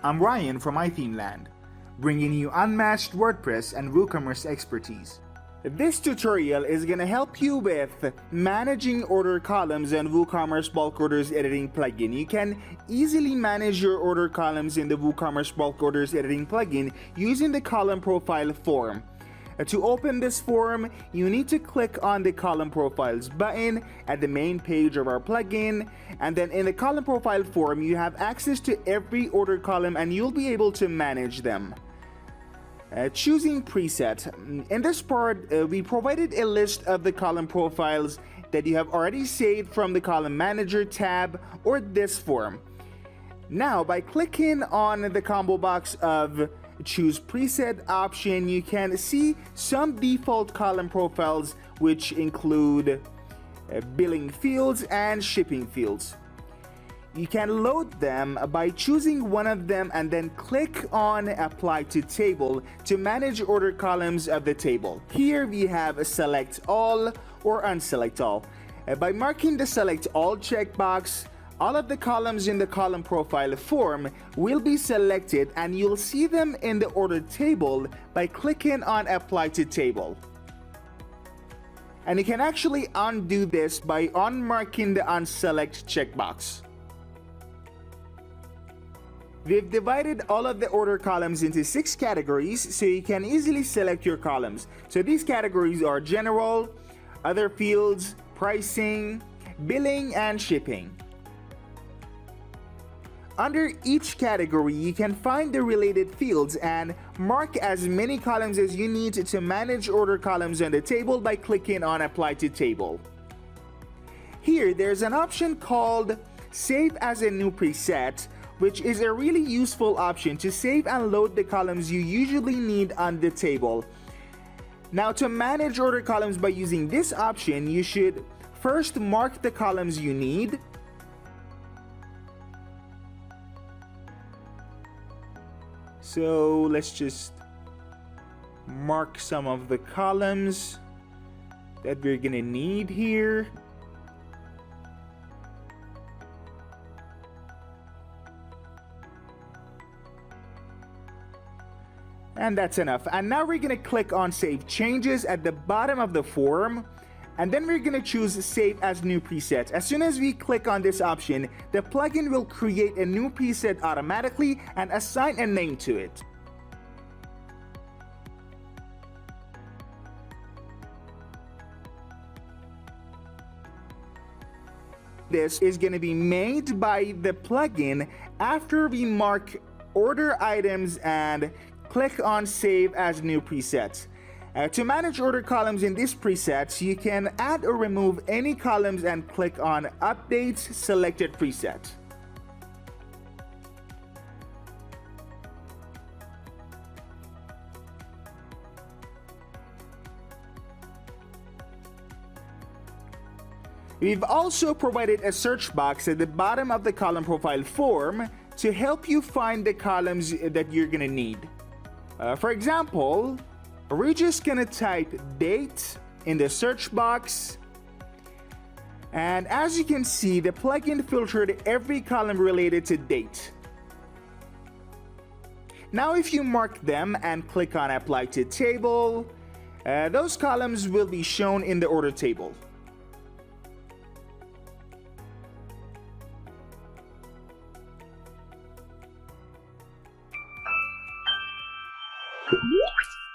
I'm Ryan from iThemeland, bringing you unmatched WordPress and Woocommerce expertise. This tutorial is going to help you with managing order columns in Woocommerce Bulk Orders Editing plugin. You can easily manage your order columns in the Woocommerce Bulk Orders Editing plugin using the column profile form. To open this form, you need to click on the column profiles button at the main page of our plugin, and then in the column profile form you have access to every order column and you'll be able to manage them. Choosing preset. In this part, we provided a list of the column profiles that you have already saved from the column manager tab or this form. Now, by clicking on the combo box of choose preset option, you can see some default column profiles which include billing fields and shipping fields. You can load them by choosing one of them and then click on apply to table to manage order columns of the table. Here we have select all or unselect all. By marking the select all checkbox, all of the columns in the column profile form will be selected and you'll see them in the order table by clicking on apply to table. And you can actually undo this by unmarking the unselect checkbox. We've divided all of the order columns into 6 categories so you can easily select your columns. So these categories are general, other fields, pricing, billing, and shipping. Under each category, you can find the related fields and mark as many columns as you need to manage order columns on the table by clicking on Apply to Table. Here, there's an option called Save as a New Preset, which is a really useful option to save and load the columns you usually need on the table. Now, to manage order columns by using this option, you should first mark the columns you need. So let's just mark some of the columns that we're gonna need here. And that's enough. And now we're gonna click on Save Changes at the bottom of the form. And then we're gonna choose Save as New Preset. As soon as we click on this option, the plugin will create a new preset automatically and assign a name to it. This is gonna be made by the plugin after we mark order items and click on Save as New Preset. To manage order columns in this preset, you can add or remove any columns and click on Update Selected Preset. We've also provided a search box at the bottom of the column profile form to help you find the columns that you're gonna need. For example, we're just gonna type date in the search box, and as you can see, the plugin filtered every column related to date. Now if you mark them and click on Apply to Table, those columns will be shown in the order table. What?